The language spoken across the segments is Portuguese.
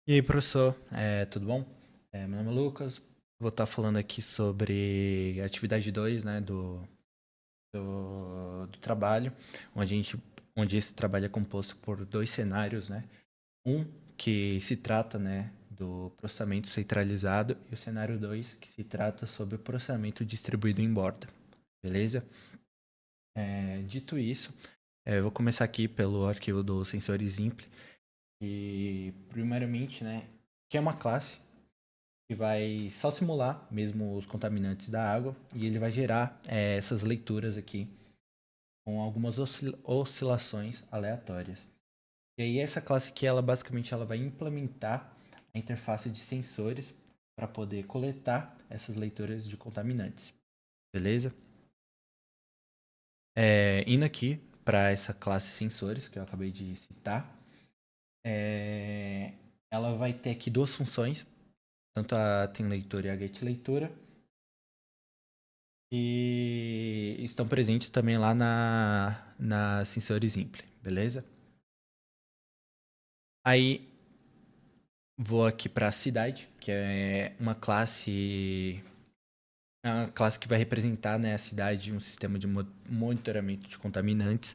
E aí, professor, tudo bom? Meu nome é Lucas, vou estar falando aqui sobre a atividade 2, né, do trabalho, onde esse trabalho é composto por dois cenários, né? Um que se trata, né, do processamento centralizado e o cenário 2 que se trata sobre o processamento distribuído em borda, beleza? Dito isso, eu vou começar aqui pelo arquivo do SensoresImpli, e primeiramente, né, que é uma classe que vai só simular mesmo os contaminantes da água e ele vai gerar essas leituras aqui com algumas oscilações aleatórias. E aí essa classe aqui, ela basicamente ela vai implementar a interface de sensores para poder coletar essas leituras de contaminantes, beleza? Indo aqui para essa classe sensores que eu acabei de citar, é, ela vai ter aqui duas funções, tanto a tem leitura e a get leitura, e estão presentes também lá na SensoresImpli, beleza? Aí vou aqui para a cidade, que é uma classe que vai representar, né, a cidade, um sistema de monitoramento de contaminantes.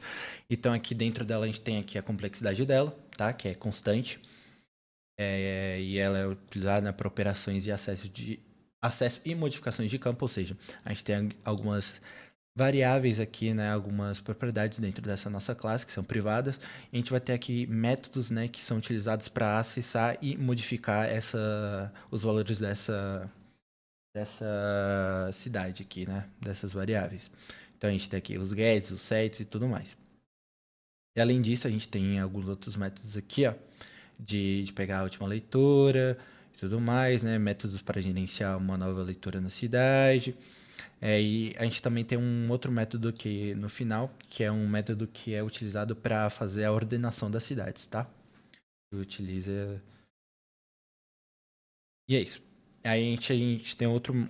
Então aqui dentro dela a gente tem aqui a complexidade dela, tá? Que é constante, e ela é utilizada para operações e acesso e modificações de campo, ou seja, a gente tem algumas variáveis aqui, né, algumas propriedades dentro dessa nossa classe que são privadas. E a gente vai ter aqui métodos, né, que são utilizados para acessar e modificar os valores dessa cidade aqui, né, dessas variáveis. Então a gente tem aqui os gets, os sets e tudo mais. E além disso, a gente tem alguns outros métodos aqui, ó, de pegar a última leitura e tudo mais, né, métodos para gerenciar uma nova leitura na cidade. E a gente também tem um outro método que no final, que é um método que é utilizado para fazer a ordenação das cidades, tá? Que utiliza. E é isso. Aí a gente tem outro,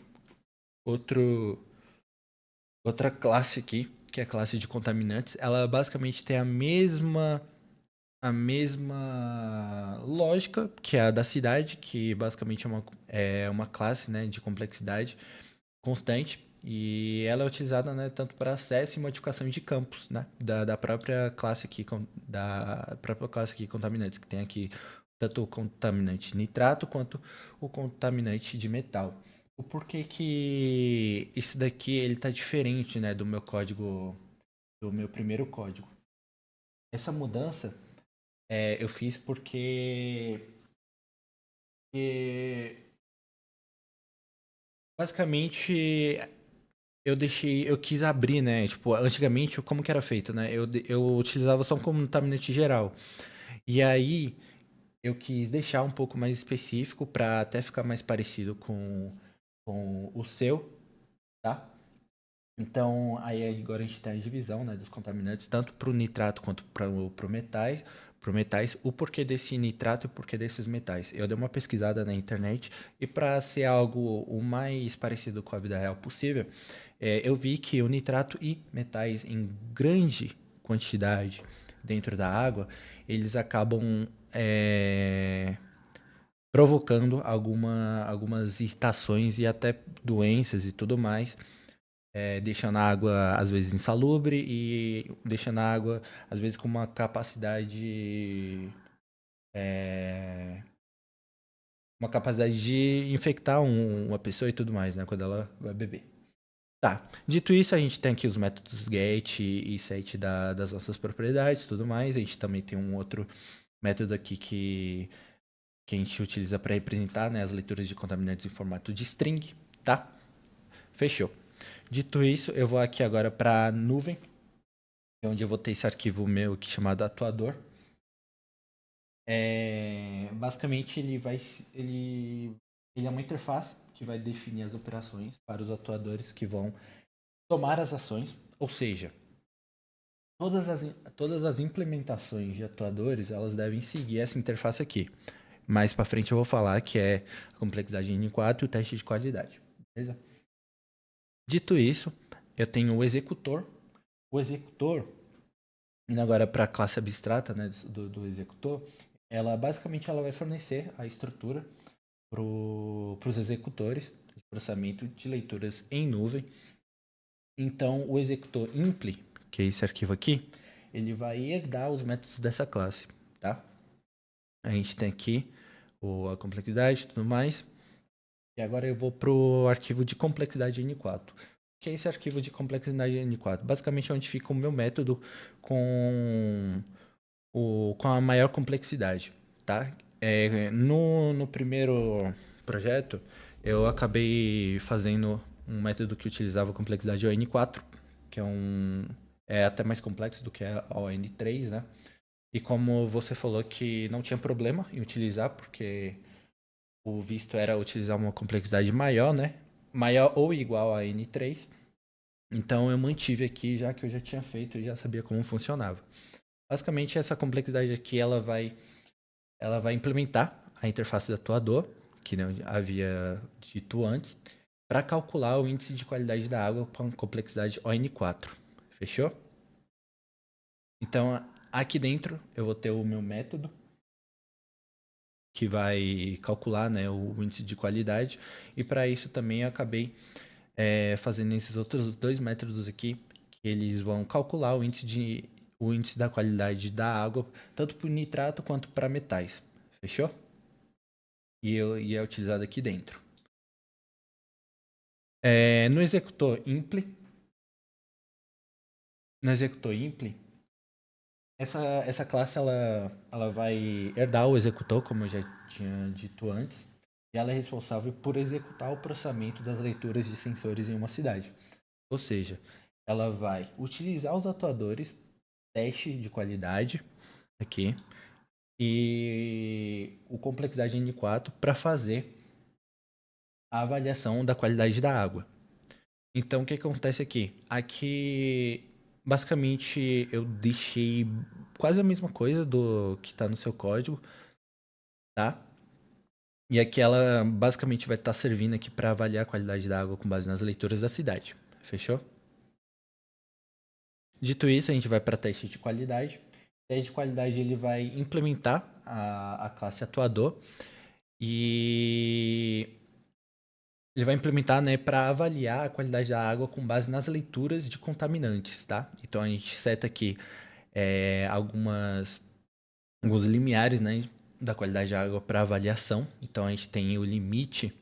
outra classe aqui, que é a classe de contaminantes. Ela basicamente tem a mesma lógica que é a da cidade, que basicamente é uma classe, né, de complexidade constante, e ela é utilizada, né, tanto para acesso e modificação de campos, né, da própria classe aqui, contaminantes, que tem aqui tanto o contaminante nitrato quanto o contaminante de metal. O porquê que isso daqui ele tá diferente, né, do meu código, do meu primeiro código. Essa mudança eu fiz porque basicamente eu quis abrir, né? Tipo, antigamente, como que era feito, né? Eu utilizava só um contaminante geral. E aí, eu quis deixar um pouco mais específico para até ficar mais parecido com o seu, tá? Então, aí agora a gente tem a divisão, né, dos contaminantes, tanto para o nitrato quanto para o pro metais, o porquê desse nitrato e o porquê desses metais. Eu dei uma pesquisada na internet e para ser algo o mais parecido com a vida real possível, eu vi que o nitrato e metais em grande quantidade dentro da água, eles acabam provocando algumas irritações e até doenças e tudo mais, deixando a água às vezes insalubre e deixando a água às vezes com é, uma capacidade de infectar uma pessoa e tudo mais, né, quando ela vai beber. Tá. Dito isso, a gente tem aqui os métodos get e set das nossas propriedades, e tudo mais. A gente também tem um outro método aqui que a gente utiliza para representar, né, as leituras de contaminantes em formato de string, tá? Fechou. Dito isso, eu vou aqui agora para a nuvem, onde eu vou ter esse arquivo meu aqui chamado atuador. Basicamente, ele é uma interface que vai definir as operações para os atuadores que vão tomar as ações, ou seja, todas as implementações de atuadores elas devem seguir essa interface aqui. Mais para frente eu vou falar que é a complexidade N4 e o teste de qualidade. Beleza? Dito isso, eu tenho o executor. O executor, indo agora para a classe abstrata, né, do executor, ela basicamente ela vai fornecer a estrutura para os executores de processamento de leituras em nuvem. Então, o executor impli, que é esse arquivo aqui, ele vai herdar os métodos dessa classe, tá? A gente tem aqui a complexidade e tudo mais. E agora eu vou para o arquivo de complexidade N4. O que é esse arquivo de complexidade N4? Basicamente é onde fica o meu método com, com a maior complexidade, tá? No primeiro projeto, eu acabei fazendo um método que utilizava a complexidade ON4, que é até mais complexo do que a ON3, né? E como você falou que não tinha problema em utilizar, porque o visto era utilizar uma complexidade maior, né? Maior ou igual a N3. Então eu mantive aqui, já que eu já tinha feito e já sabia como funcionava. Basicamente, essa complexidade aqui ela vai implementar a interface do atuador, que não havia dito antes, para calcular o índice de qualidade da água com complexidade ON4. Fechou? Então, aqui dentro eu vou ter o meu método, que vai calcular, né, o índice de qualidade. E para isso também eu acabei fazendo esses outros dois métodos aqui, que eles vão calcular o índice da qualidade da água, tanto para o nitrato quanto para metais. Fechou? E é utilizado aqui dentro. No executor impli, essa classe ela vai herdar o executor, como eu já tinha dito antes, e ela é responsável por executar o processamento das leituras de sensores em uma cidade. Ou seja, ela vai utilizar os atuadores, teste de qualidade aqui, e o complexidade N4 para fazer a avaliação da qualidade da água. Então, o que acontece aqui? Aqui, basicamente, eu deixei quase a mesma coisa do que está no seu código, tá? E aqui ela basicamente vai estar servindo aqui para avaliar a qualidade da água com base nas leituras da cidade. Fechou? Dito isso, a gente vai para teste de qualidade. O teste de qualidade ele vai implementar a classe atuador e ele vai implementar, né, para avaliar a qualidade da água com base nas leituras de contaminantes, tá? Então a gente seta aqui alguns limiares, né, da qualidade da água para avaliação. Então a gente tem o limite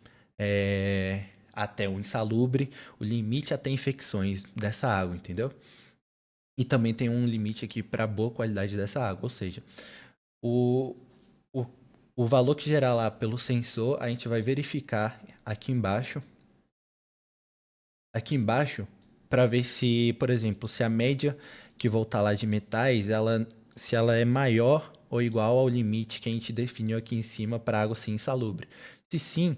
até o insalubre, o limite até infecções dessa água, entendeu? E também tem um limite aqui para boa qualidade dessa água, ou seja, o, o, o valor que gerar lá pelo sensor, a gente vai verificar aqui embaixo, para ver se, por exemplo, se a média que voltar lá de metais, se ela é maior ou igual ao limite que a gente definiu aqui em cima para água ser insalubre. Se sim,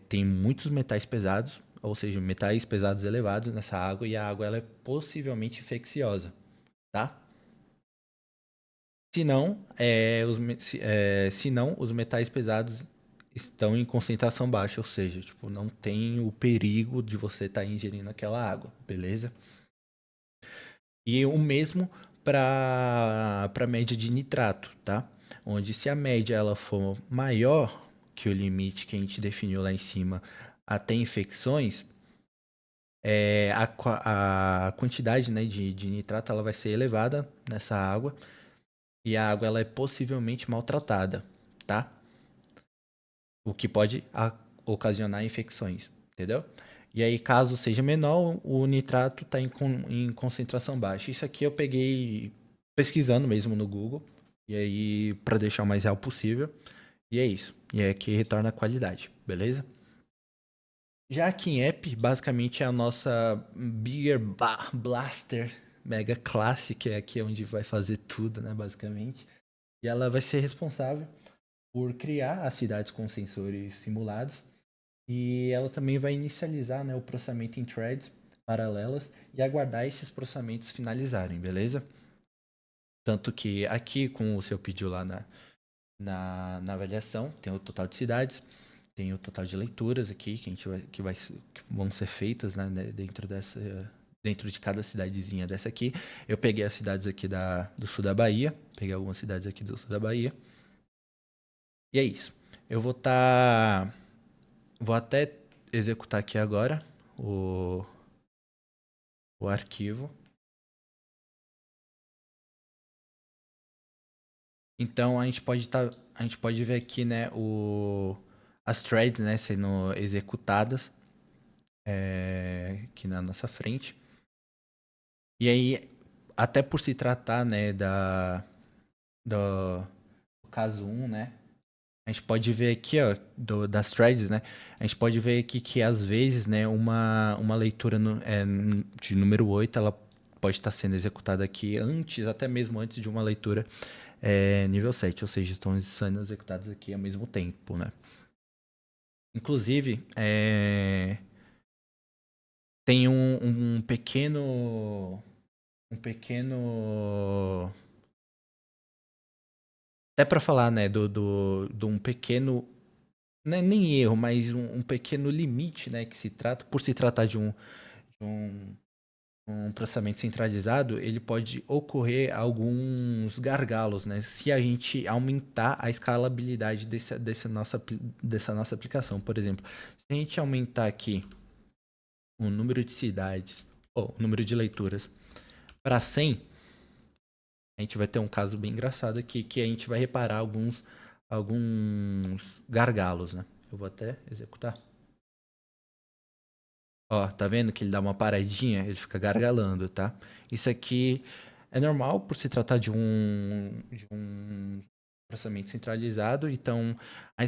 tem muitos metais pesados, ou seja, metais pesados elevados nessa água e a água ela é possivelmente infecciosa, tá? Se não, se não, os metais pesados estão em concentração baixa, ou seja, tipo, não tem o perigo de você estar ingerindo aquela água, beleza? E o mesmo para média de nitrato, tá? Onde se a média ela for maior que o limite que a gente definiu lá em cima até infecções, a quantidade, né, de nitrato ela vai ser elevada nessa água e a água ela é possivelmente maltratada, tá? O que pode ocasionar infecções, entendeu? E aí, caso seja menor, o nitrato está em concentração baixa. Isso aqui eu peguei pesquisando mesmo no Google, e aí, para deixar o mais real possível. E é isso. E é que retorna a qualidade, beleza? Já aqui em app, basicamente é a nossa Bigger Blaster Mega Classic, é aqui onde vai fazer tudo, né, basicamente. E ela vai ser responsável por criar as cidades com sensores simulados. E ela também vai inicializar, né, o processamento em threads paralelas e aguardar esses processamentos finalizarem, beleza? Tanto que aqui, com o seu pedido lá na avaliação, tem o total de cidades, tem o total de leituras aqui que vão ser feitas, né, dentro de cada cidadezinha dessa aqui. Eu peguei as cidades aqui do sul da Bahia, peguei algumas cidades aqui do sul da Bahia. E é isso. Eu vou até executar aqui agora o, o arquivo. Então a gente pode ver aqui, né, as threads, né, sendo executadas aqui na nossa frente. E aí, até por se tratar, né, do caso 1, né, a gente pode ver aqui, ó, das threads, né, a gente pode ver aqui que às vezes, né, uma leitura de número 8 ela pode estar sendo executada aqui antes, até mesmo antes de uma leitura nível 7, ou seja, estão sendo executadas aqui ao mesmo tempo, né. Inclusive, tem um pequeno. Um pequeno. Até para falar, né, de um pequeno. Não é nem erro, mas um pequeno limite, né, que se trata. Por se tratar de um processamento centralizado, ele pode ocorrer alguns gargalos, né? Se a gente aumentar a escalabilidade dessa nossa aplicação. Por exemplo, se a gente aumentar aqui o número de cidades, ou o número de leituras, para 100, a gente vai ter um caso bem engraçado aqui, que a gente vai reparar alguns gargalos, né? Eu vou até executar. Ó, tá vendo que ele dá uma paradinha, ele fica gargalando, tá? Isso aqui é normal por se tratar de um processamento centralizado, então a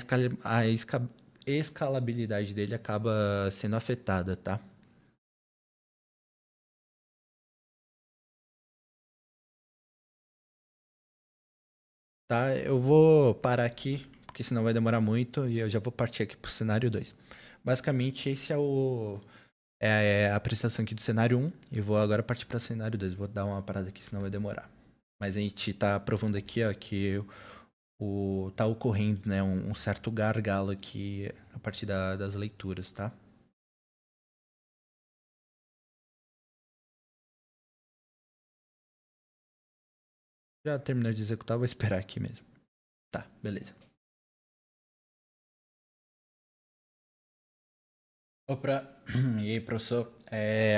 escalabilidade dele acaba sendo afetada, tá? Tá, eu vou parar aqui, porque senão vai demorar muito e eu já vou partir aqui pro cenário 2. Basicamente, esse é a apresentação aqui do cenário 1 e vou agora partir para o cenário 2. Vou dar uma parada aqui, senão vai demorar. Mas a gente tá provando aqui, ó, que tá ocorrendo, né, um certo gargalo aqui a partir das leituras, tá? Já terminou de executar, vou esperar aqui mesmo. Tá, beleza. Opa, e aí, professor?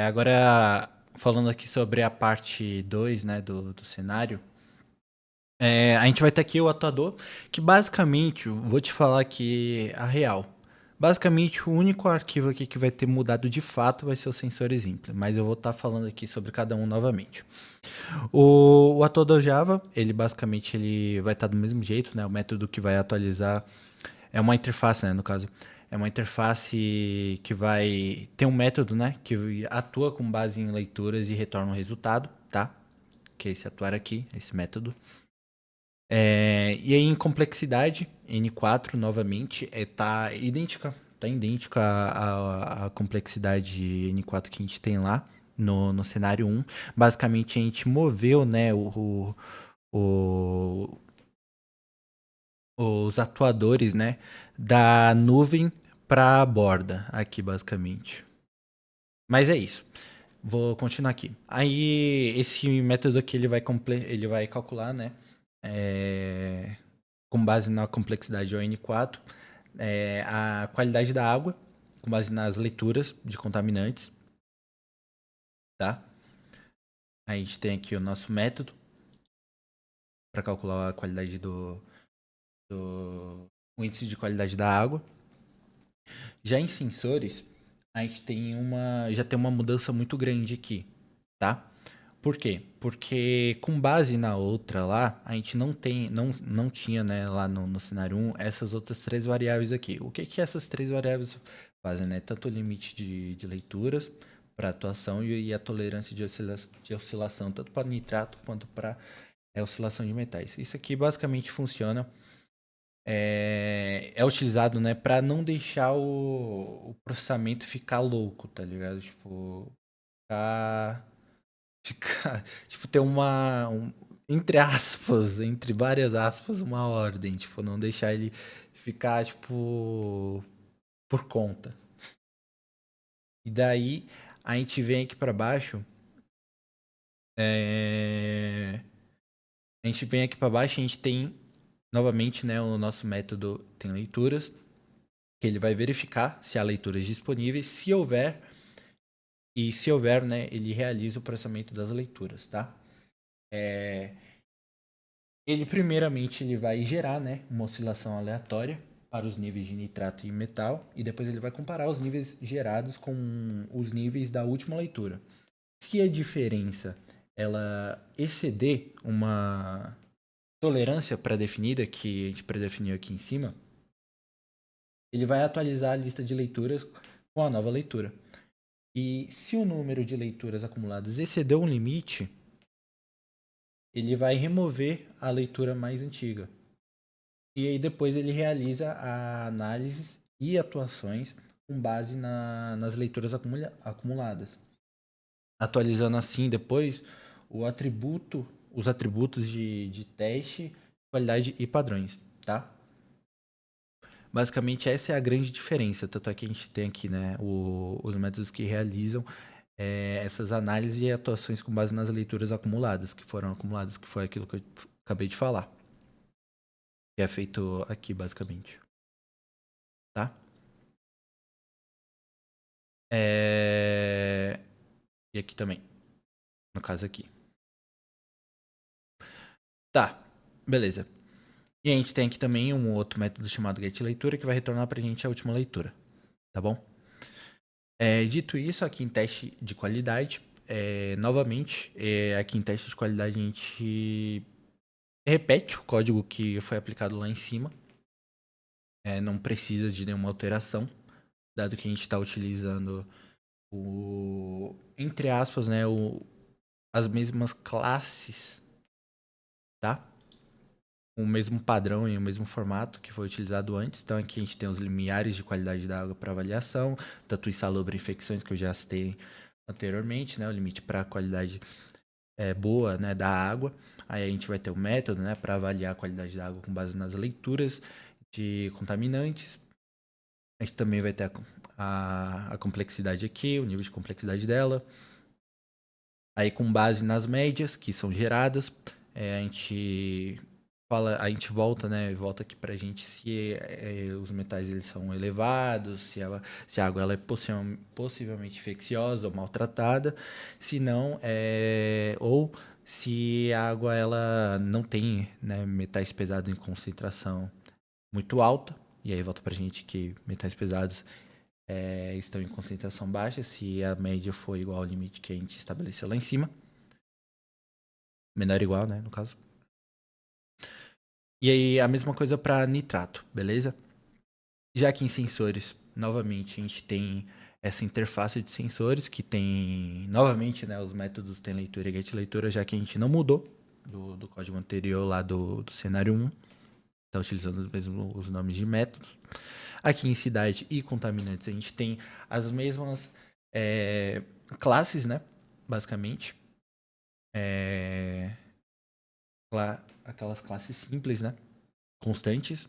Agora, falando aqui sobre a parte 2, né, do cenário, a gente vai ter aqui o atuador, que basicamente, vou te falar aqui a real. Basicamente, o único arquivo aqui que vai ter mudado de fato vai ser o sensor exemplo, mas eu vou estar falando aqui sobre cada um novamente. O atuador Java, ele basicamente ele vai estar do mesmo jeito, né? O método que vai atualizar é uma interface, né, no caso. É uma interface que vai ter um método, né, que atua com base em leituras e retorna um resultado, tá? Que é esse atuar aqui, esse método. E aí em complexidade, N4 novamente, tá idêntica à complexidade N4 que a gente tem lá no cenário 1. Basicamente a gente moveu, né, o- os atuadores, né, da nuvem para a borda, aqui basicamente. Mas é isso. Vou continuar aqui. Aí esse método aqui ele vai calcular, né, é, com base na complexidade ON4, a qualidade da água, com base nas leituras de contaminantes, tá? A gente tem aqui o nosso método para calcular a qualidade o índice de qualidade da água. Já em sensores, a gente já tem uma mudança muito grande aqui, tá? Por quê? Porque com base na outra lá, a gente não tinha, né, lá no cenário 1, essas outras três variáveis aqui. O que essas três variáveis fazem, né? Tanto o limite de leituras para atuação e a tolerância de oscilação, tanto para nitrato quanto para oscilação de metais. Isso aqui basicamente funciona é utilizado, né, para não deixar o processamento ficar louco, tá ligado? Tipo, ficar, tipo, ter entre aspas, entre várias aspas, uma ordem, tipo, não deixar ele ficar, tipo, por conta. E daí, a gente vem aqui para baixo, a gente vem aqui para baixo, a gente tem novamente, né, o nosso método tem leituras, que ele vai verificar se há leituras disponíveis, se houver, e se houver, né, ele realiza o processamento das leituras, tá? Ele primeiramente ele vai gerar, né, uma oscilação aleatória para os níveis de nitrato e metal, e depois ele vai comparar os níveis gerados com os níveis da última leitura. Se a diferença ela exceder uma tolerância pré-definida, que a gente pré-definiu aqui em cima, ele vai atualizar a lista de leituras com a nova leitura. E se o número de leituras acumuladas exceder um limite, ele vai remover a leitura mais antiga. E aí depois ele realiza a análise e atuações com base nas leituras acumuladas. Atualizando assim depois os atributos de teste, qualidade e padrões, tá? Basicamente essa é a grande diferença, tanto é que a gente tem aqui, né, os métodos que realizam essas análises e atuações com base nas leituras acumuladas, que foram acumuladas, que foi aquilo que eu acabei de falar. Que é feito aqui, basicamente. Tá? E aqui também. No caso aqui. Tá. Beleza. E a gente tem aqui também um outro método chamado getLeitura que vai retornar pra gente a última leitura. Tá bom? Dito isso, aqui em teste de qualidade, novamente, aqui em teste de qualidade a gente repete o código que foi aplicado lá em cima. Não precisa de nenhuma alteração, dado que a gente está utilizando entre aspas, né, as mesmas classes, tá? O mesmo padrão e o mesmo formato que foi utilizado antes. Então aqui a gente tem os limiares de qualidade da água para avaliação, tanto insalubre infecções que eu já citei anteriormente, né, o limite para a qualidade boa, né, da água. Aí a gente vai ter o método, né, para avaliar a qualidade da água com base nas leituras de contaminantes. A gente também vai ter a complexidade aqui, o nível de complexidade dela. Aí com base nas médias que são geradas, a gente volta, né? Volta aqui pra gente se os metais eles são elevados, se a água ela é possivelmente infecciosa ou maltratada, se não, ou se a água ela não tem, né, metais pesados em concentração muito alta, e aí volta pra gente que metais pesados estão em concentração baixa, se a média for igual ao limite que a gente estabeleceu lá em cima. Menor ou igual, né, no caso. E aí a mesma coisa para nitrato, beleza? Já que em sensores, novamente, a gente tem essa interface de sensores que tem, novamente, né, os métodos tem leitura e get leitura, já que a gente não mudou do código anterior lá do cenário 1. Está utilizando os nomes de métodos. Aqui em cidade e contaminantes, a gente tem as mesmas classes, né? Basicamente. Aquelas classes simples, né? Constantes.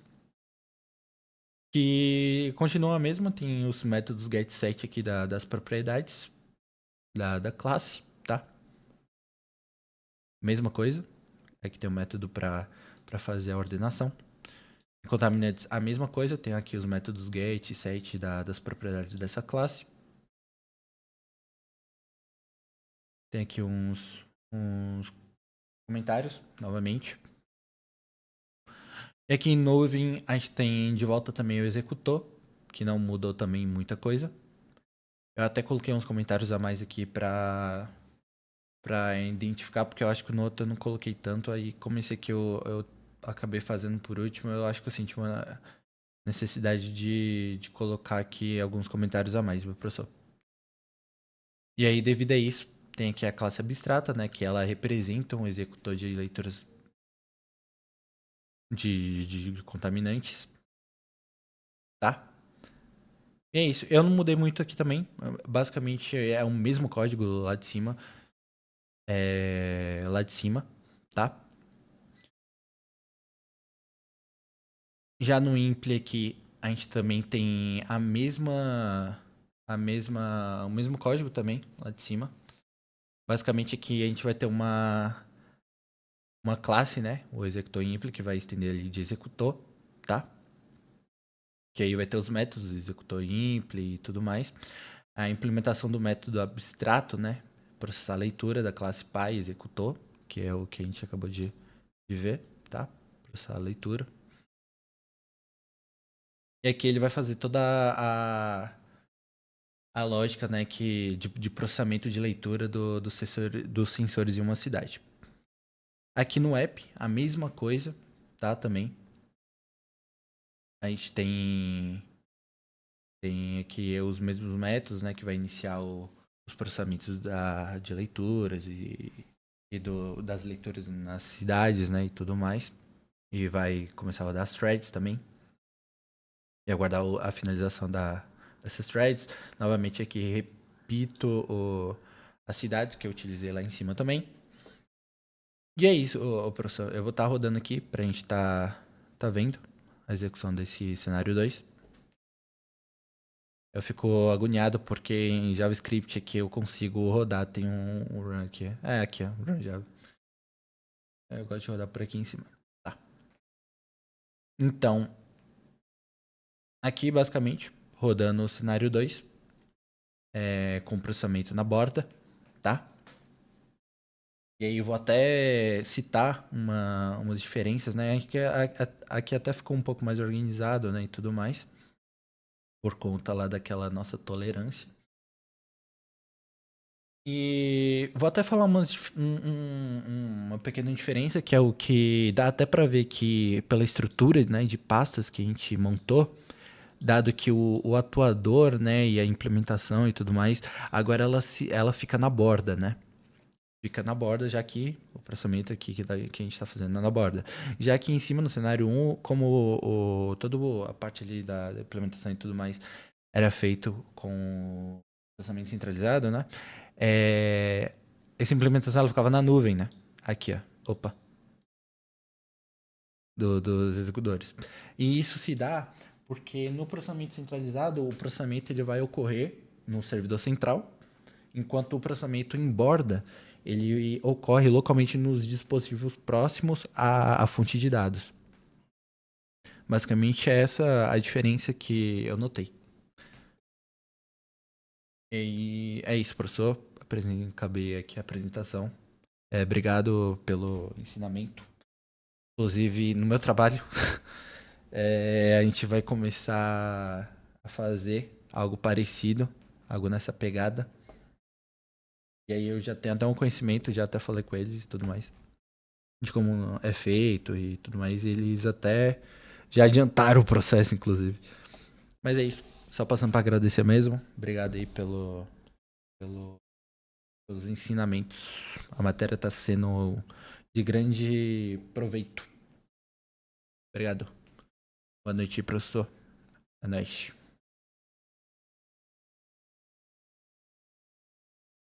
Que continuam a mesma. Tem os métodos getSet aqui das propriedades da classe, tá? Mesma coisa. Aqui tem o método para fazer a ordenação. Em contaminantes, a mesma coisa. Eu tenho aqui os métodos get e set das propriedades dessa classe. Tem aqui uns comentários, novamente. E aqui em nuvem a gente tem de volta também o executor, que não mudou também muita coisa. Eu até coloquei uns comentários a mais aqui pra identificar, porque eu acho que no outro eu não coloquei tanto. Aí como esse aqui eu acabei fazendo por último, eu acho que eu senti uma necessidade de colocar aqui alguns comentários a mais, meu professor. E aí, devido a isso, tem aqui a classe abstrata, né, que ela representa um executor de leituras de contaminantes, tá? E é isso. Eu não mudei muito aqui também. Basicamente é o mesmo código lá de cima. Lá de cima, tá? Já no Impli aqui, a gente também tem o mesmo código também lá de cima. Basicamente aqui a gente vai ter uma classe, né? O executor impl, que vai estender ali de executor, tá? Que aí vai ter os métodos executor impl e tudo mais. A implementação do método abstrato, né? Processar a leitura da classe pai executor, que é o que a gente acabou de ver, tá? Processar a leitura. E aqui ele vai fazer toda a lógica, né, de processamento de leitura dos sensores em uma cidade. Aqui no app, a mesma coisa, tá? Também. A gente tem aqui os mesmos métodos, né, que vai iniciar os processamentos de leituras e das leituras nas cidades, né, e tudo mais. E vai começar a rodar as threads também. E aguardar a finalização dessas threads. Novamente aqui repito as cidades que eu utilizei lá em cima também. E é isso, professor. Eu vou estar rodando aqui pra gente tá vendo a execução desse cenário 2. Eu fico agoniado porque em JavaScript aqui eu consigo rodar. Tem um run aqui. Aqui, ó. Run Java. Eu gosto de rodar por aqui em cima. Tá. Então, aqui basicamente, rodando o cenário 2. Com processamento na borda, tá? E aí eu vou até citar umas diferenças, né? Acho que aqui até ficou um pouco mais organizado, né? E tudo mais. Por conta lá daquela nossa tolerância. E vou até falar uma pequena diferença, que é o que dá até para ver que pela estrutura, né, de pastas que a gente montou, dado que o atuador, né, e a implementação e tudo mais, agora ela fica na borda, né? Fica na borda, já que o processamento aqui que a gente está fazendo é na borda. Já que em cima, no cenário 1, como toda a parte ali da implementação e tudo mais era feito com processamento centralizado, né? Essa implementação ela ficava na nuvem, né? Aqui, ó. Opa. Dos executores. E isso se dá porque no processamento centralizado, o processamento ele vai ocorrer no servidor central, enquanto o processamento em borda ele ocorre localmente nos dispositivos próximos à fonte de dados. Basicamente é essa a diferença que eu notei. E é isso, professor. Acabei aqui a apresentação. Obrigado pelo ensinamento. Inclusive, no meu trabalho, a gente vai começar a fazer algo parecido, algo nessa pegada. E aí eu já tenho até um conhecimento, já até falei com eles e tudo mais, de como é feito e tudo mais. E eles até já adiantaram o processo, inclusive. Mas é isso. Só passando para agradecer mesmo. Obrigado aí pelos ensinamentos. A matéria está sendo de grande proveito. Obrigado. Boa noite, professor. Boa noite.